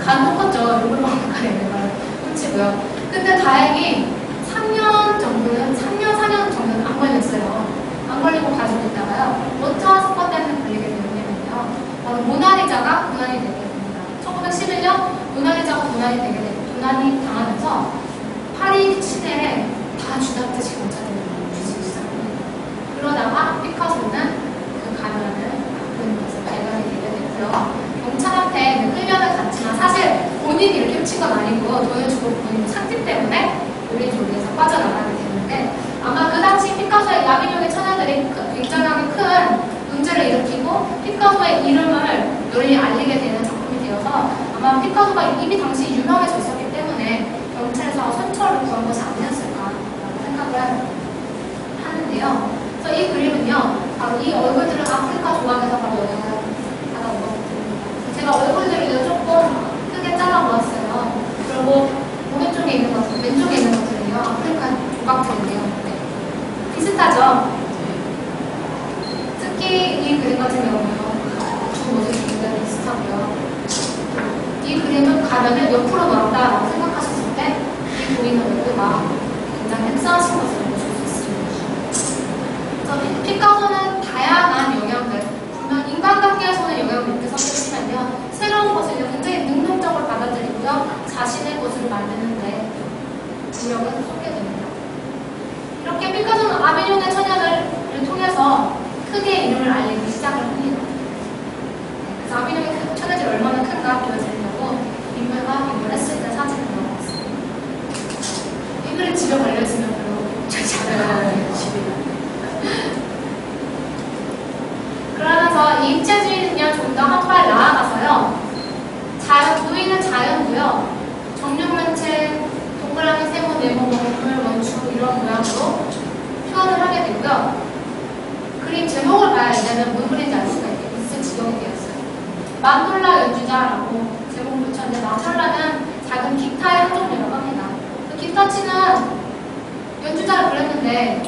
간혹하죠. 르브르 박물관에 있는 걸 훔치고요. 근데 다행히 3년, 4년 정도는 안 걸렸어요. 안 걸리고 가지고 있다가요. 어떠한 사건 때문에 걸리게 되느냐면요. 바로 모나리자가 도난이 되게 됩니다. 1911년 모나리자가 도난이 되게 됩니다. 도난이 당하면서 파리 시내에 다 쥐잡듯이 경찰들이 뒤지기 시작합니다. 그러다가 피카소는 그 가면을 바꾸는 것을 발견이 되게 됐고요. 경찰한테 끌려는 갔지만 사실 본인이 이렇게 훔친 건 아니고 돈을 주고 본인 상집 때문에 요리조리에서 빠져나가게 되는데 아마 그 당시 피카소의 아비뇽의 처녀들이 굉장하게 큰 문제를 일으키고 피카소의 이름을 널리 알리게 되는 작품이 되어서 아마 피카소가 이미 당시 유명해져 있었기 때문에 경찰에서 선처를 구한 것이 아니었을까라고 생각을 하는데요. 그래서 이 그림은요, 바로 이 얼굴들을 아프리카 조각에서 바로 영향을 받아온 것 같습니다. 제가 얼굴들을 조금 크게 잘라 모았어요. 그리고 오른쪽에 있는 것들, 왼쪽에 있는 것들은요, 아프리카 조각들인데요. 네. 비슷하죠? 특히 이 그림 같은 경우는요, 두 모습이 굉장히 비슷하고요. 이 그림은 가면을 옆으로 놨다라고 생각하셨을 때 이 보이는 얼굴과 굉장히 흡사하신 것을 보실 수 있습니다. 그래서 피카소는 다양한 영향들, 분명 인간관계에서는 영향을 있게 섞였지만요, 새로운 것을 굉장히 능동적으로 받아들이고요, 자신의 것을 만드는데 노력을 쏟게 됩니다. 이렇게 피카소는 아비뇽의 처녀들을 통해서 크게 이름을 알리게 시작을 합니다. 그래서 아비뇽의 천혜질이 얼마나 큰가 보여드리려고 인물과 인물 했을 때 사진을 넣어봤습니다. 이 그림 집에 걸려있으면 별로 좋지 않아요. 그러면서 이 입체주의는요, 좀 더 한 발 나아가서요, 보이는 자연도요, 정육면체, 동그라미, 세모, 네모, 건물, 원축 이런 모양으로 표현을 하게 되고요. 그림 제목을 봐야 이제는 뭔 그림인지 알 수가 있을 지경이 되었어요. 만돌라 연주자라고 제목을 붙였는데, 만돌라는 작은 기타의 한 종류라고 합니다. 기타 치는 연주자를 그렸는데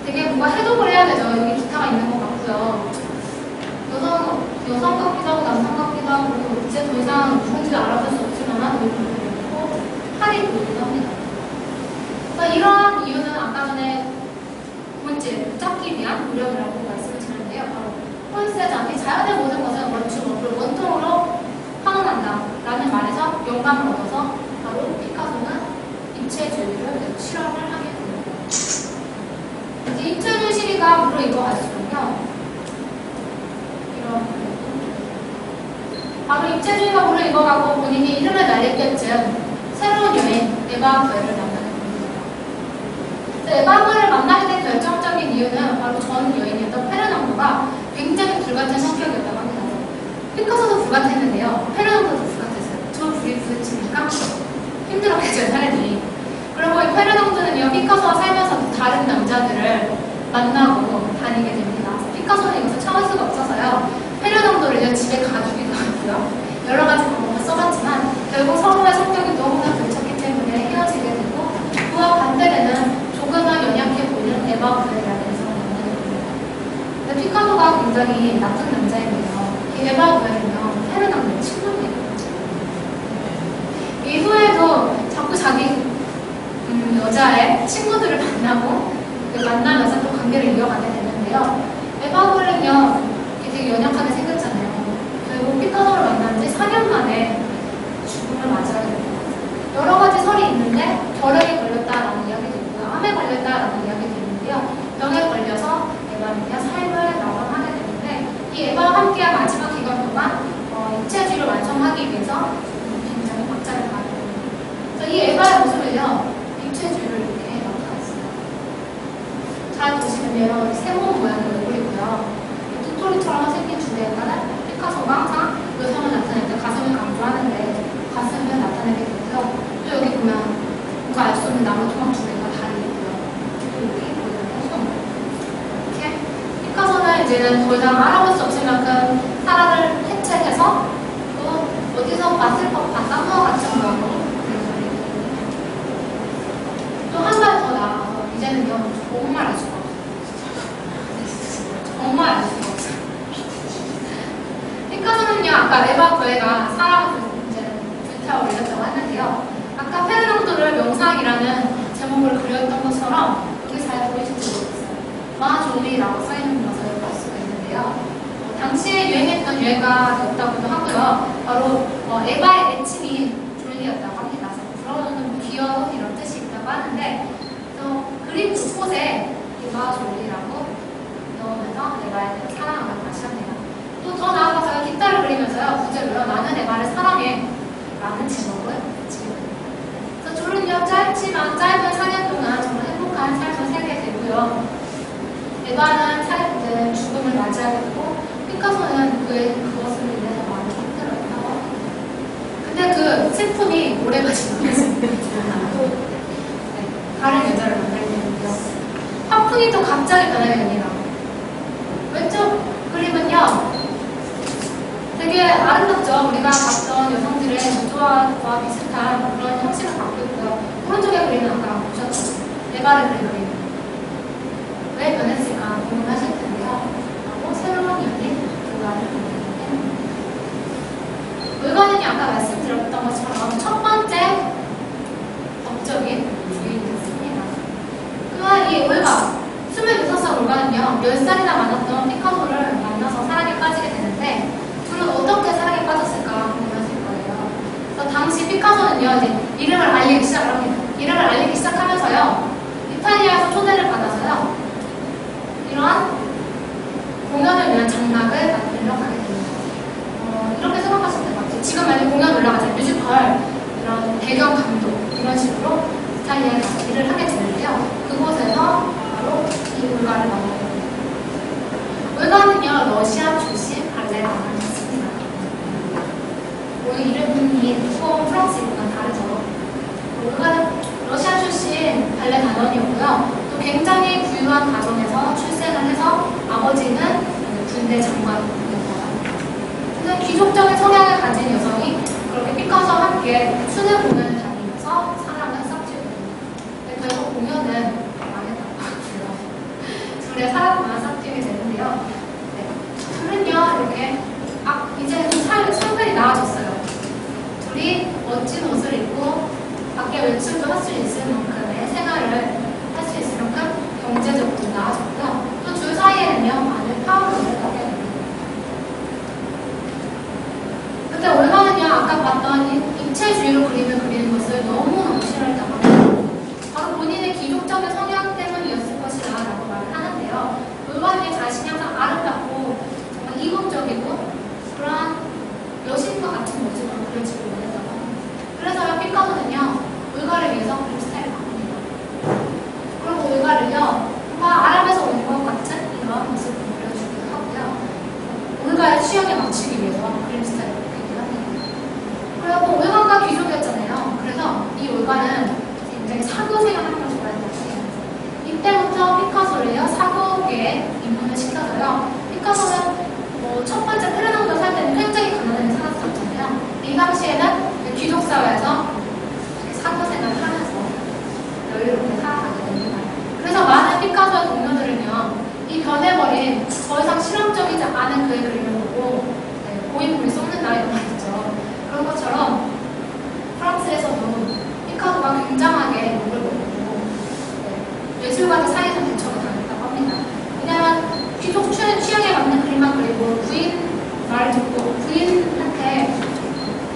되게 뭔가 해독을 해야 되죠. 여기 기타가 있는 것 같고요. 여성 같기도 하고 남성 같기도 하고 이제 더 이상 누군지도 알아볼 수 없지만 얼굴도 있고 팔이 보이기도 합니다. 그래서 이러한 이유는 아까 전에 본질, 붙잡기 위한 노력이라고 말씀을 드렸는데요. 바로 콘세자니 자연의 모든 것은 원축을 원통으로 환원한다 라는 말에서 영감을 얻어서 바로 피카소는 입체주의를 실험을 하게 됩니다. 이제 입체주의 시리가 무르익어갈수록요, 바로 입체주의가 무르익어가고 본인이 이름을 날릴 때쯤 새로운 여인 에바 구엘을 만나게 됩니다. 에바 구엘을 만나게 된 결정적인 이유는 바로 전 여인이었던 페르낭도가 굉장히 불같은 성격이었다고 합니다. 피카소도 불같았는데요, 페르낭도도 불같았어요. 저 둘이 부딪히니까 힘들었겠죠, 삶이. 그리고 이 페르낭도는요, 피카소와 살면서 다른 남자들을 만나고 다니게 됩니다. 피카소는 이것을 참을 수가 없어서요, 페르낭도를 집에 가두기도 하고요. 여러 가지 방법을 써봤지만 결국 서로의 성격이 너무나 겹쳤기 때문에 헤어지게 되고, 그와 반대되는 조금만 연약해 보이는 에바 구엘이라는 여성을 만나게 됩니다. 근데 피카소가 굉장히 나쁜 남자이고요. 이 에바 구엘은요, 페르낭도의 친구입니다. 이후에도 자꾸 자기 여자의 친구들을 만나면서 또 관계를 이어가게 되는데요. 에바 구엘은요, 되게 연약하게 생겼잖아요. 그리고 피카소를 만난 지 4년 만에 죽음을 맞이하게 됩니다. 여러 가지 설이 있는데 결핵에 걸렸다라는 이야기도 있고요, 암에 걸렸다라는 이야기도 있는데요. 병에 걸려서 에바는요, 삶을 마감하게 되는데, 이 에바와 함께한 마지막 기간 동안 입체주의를 완성하기 위해서 굉장히 박차를 가게 됩니다. 그래서 이 에바의 모습을요, 입체주의를 이렇게 나타냈어요. 잘 보시면요, 세모 모양의 얼굴이고요, 토리처럼 생긴 주제에다가 피카소가 항상 여성을 나타낼 때 가슴을 강조하는데 가슴을 나타내게 되고요. 또 여기 보면 뭔가 알 수 없는 나무 토막 두 개가 달리고요. 여기 보이는 손. 이렇게 피카소는 이제는 더 이상 알아볼 수 없을 만큼 사랑을 해체해서 또 어디서 봤을 법한 것 같은 모양으로 또 한 발 더 나아가서 이제는요, 정말 알 수가 없어요. 정말 알 수가 없어요. 피카소는요, 아까 에바 구엘가 사랑을 이제 불타올렸다고 했는데요. 아까 페르낭도를 명상이라는 제목을 그렸던 것처럼 여기 잘 보이실지 모르겠어요. 마조리라고 써있는 것을 볼 수가 있는데요. 당시에 유행했던 유행가였다고도 하고요. 바로 에바의 애칭이 졸리였다고 합니다. 불어오는 귀여운 이런 뜻이 있다고 하는데, 또 그림 곳곳에 마조리라고 넣으면서 에바에 대한 사랑을 다시 합니다. 또 더 나아가서 기타를 그리면서요, 구절로요, 나는 에바를 사랑해 라는 제목을 지습니다. 그래서 둘은요, 짧은 4년 동안 정말 행복한 삶을 살게 되고요. 에바는 차례든 죽음을 맞이하게 되고, 피카소는 그것을 인해서 많이 힘들어했다고 합니다. 근데 그 슬픔이 오래가지 않았습니다. 다른 여자를 만나게 되는데요, 화풍이 또 갑자기 변하게 됩니다. 왼쪽 그림은요, 되게 아름답죠. 우리가 봤던 여성들의 무조화와 비슷한 그런 형식을 갖고 있고요. 오른쪽에 그림은 아까 보셨죠? 에바를 그린 그림. 왜 변했을까 궁금하실 텐데요. 하고 새로운 연인 그가를 보게 됩니다. 물건은요, 아까 말씀드렸던 것처럼 첫 번째 법적인 주인이었습니다. 또한 이 올가 26살 올가는요, 10살이나 많았던 피카소를 만나서 사랑에 빠지게 되는데, 둘은 어떻게 사랑에 빠졌을까 궁금하실 거예요. 그래서 당시 피카소는요, 이제 이름을 알리기 시작을 합니다. 이름을 알리기 시작하면서요, 이탈리아에서 초대를 받아서요, 공연을 위한 장막을 만들러 가게 됩니다. 이렇게 생각하시면 될 것 같아요. 지금 만약에 공연 올라가잖아요. 뮤지컬, 이런 배경 감독, 이런 식으로 스타일의 일을 하게 되는데요. 그곳에서 바로 이 올가를 만들게 됩니다. 올가는요, 러시아 출신 발레 단원이었습니다. 오늘 이름이 조금 프랑스인과 다르죠. 올가는 러시아 출신 발레 단원이었고요. 또 굉장히 부유한 가정에서 출생을 해서 아버지는 군대 장관이었고요. 근데 귀족적인 성향을 가진 여성이 그렇게 피카소와 함께 수능 공연을 다니면서 사랑을 싹지게 됩니다. 근데 결국 공연은 망했다고 해요. 둘의 사랑만 싹지게 되는데요. 둘은요, 이렇게 이제 좀 성별이 나아졌어요. 둘이 멋진 옷을 입고 밖에 외출도 할 수 있을 만큼의 생활을 할 수 있을 만큼 경제적으로 나아졌고요. 또 둘 사이에는요, 많은 파워를 갖게 됩니다. 근데 올가는요, 아까 봤던 입체주의로 그림을 그리는 것을 너무너무 싫어했다고 합니다. 바로 본인의 기독적인 성향 때문이었을 것이다 라고 말을 하는데요. 올가는 자신이 항상 아름답고 정말 이국적이고 그러한 여신과 같은 모습으로 그려지고 원했다고 합니다. 그래서요, 피카소는요, 올가를 위해서 그림 스타일을 바꿉니다. 그리고 올가를요, 뭔가 아랍에서 온 것 같은 이런 모습으로 그려주기도 하고요. 올가의 취향에 맞추기 위해서 그림 스타일을 바뀌기도 합니다. 그리고 올가가 귀족이었잖아요. 그래서 이 올가는 굉장히 사고생활을 하는 걸 좋아했다고 해요. 이때부터 피카소를요, 사고계에 입문을 시켜서요. 피카소는 첫 번째 페르낭도 살 때는 굉장히 가난하게 살았었잖아요. 이 당시에는 귀족 사회에서 사고생활을 하면서 여유롭게 살아가게 됩니다. 그래서 많은 피카소의 동료들은요, 이 변해버린 더 이상 실험적이지 않은 그의 그림을 보고 고인물이 썩는다 이런 말 있죠. 그런 것처럼 프랑스에서도 피카소가 굉장하게 욕을 먹고 예술가들 사이에서 대처가 당했다고 합니다. 왜냐하면 귀족 취향에 맞는 그림만 그리고 부인 말을 듣고 부인한테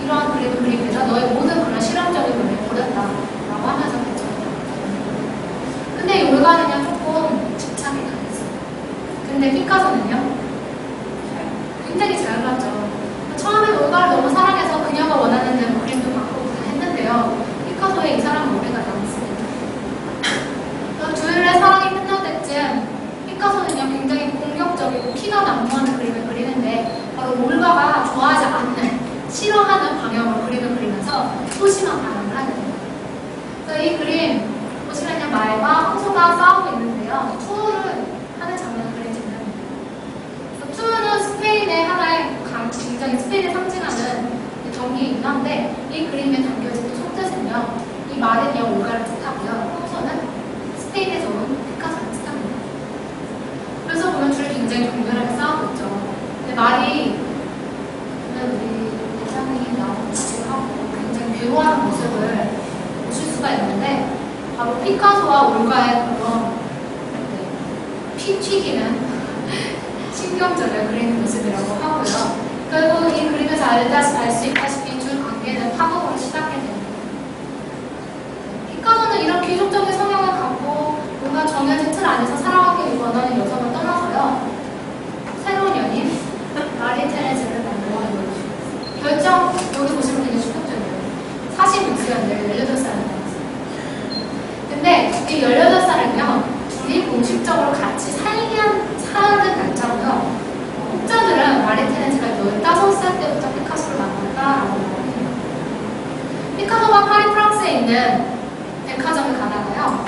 이러한 그림을 그리게 되자 너의 모든 그런 실험적인 면을 버렸다라고 하면서 대처가 당했습니다. 근데 이 올가는요, 조금 집착이 강했어요. 근데 피카소는요, 굉장히 잘 그렸죠. 처음에 올가를 너무 사랑해서 그녀가 원하는 대로 그림도 바꾸고 다 했는데요. 피카소의 이 사랑은 오래가 남았습니다. 둘의 사랑이 끝날 때쯤 피카소는요, 굉장히 공격적이고 피가 난무하는 그림을 그리는데 바로 올가가 좋아하지 않는, 싫어하는 방향으로 그림을 그리면서 소심한 반응을 하게 됩니다. 그래서 이 그림 보시면요, 말과 황소가 싸우고 있는데요. 투어를 하는 장면을 그려지는 투어는 스페인의 하나의 굉장히 스페인을 상징하는 경기이긴 한데 이 그림에 담겨진 속뜻은요, 이 말은요, 올가를 뜻하고요, 황소는 스페인에서 온 피카소를 뜻합니다. 그래서 보면 둘이 굉장히 격렬하게 싸우고 있죠. 근데 말이 우리 대장님이 나오고 굉장히 괴로워하는 모습을 보실 수가 있는데 바로 피카소와 올가의 그런 피 튀기는 신경전을 그리는 모습이라고 하고요. 결국 이 그림에서 알 수 있다시피 두 관계는 파국으로 시작하게 됩니다. 피카소는 이런 귀족적인 성향을 갖고 뭔가 정해진 틀 안에서 살아가기 원하는 여성을 떠나서요, 새로운 연인 마리 테레즈를 만들어가는 거죠. 결정, 여기 보시면 되게 충격적이에요. 46세였는데 18살을 나왔어요. 근데 이 18살은요, 둘이 공식적으로 같이 사는 날짜고요. 혹자들은 마리 테레즈가 15살 때부터 피카소를 만났다라고 해요. 피카소가 파리 프랑스에 있는 백화점을 가다가요,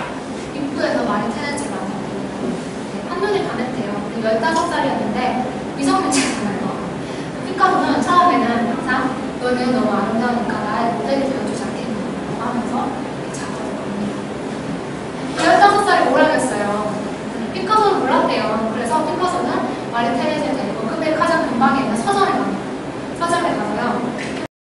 입구에서 마리 테레즈를 만났대요. 한눈에 반했대요. 15살이었는데 미성년자잖아요. 피카소는 처음에는 항상 너는 너무 아름다우니까 나의 모델이 되어주지 않겠냐고 하면서 작업을 합니다. 15살이 뭘 하겠어요. 피카소는 몰랐대요. 그래서 피카소는 마리 테레즈를 데리고 그 백화점 근방에 있는 서점에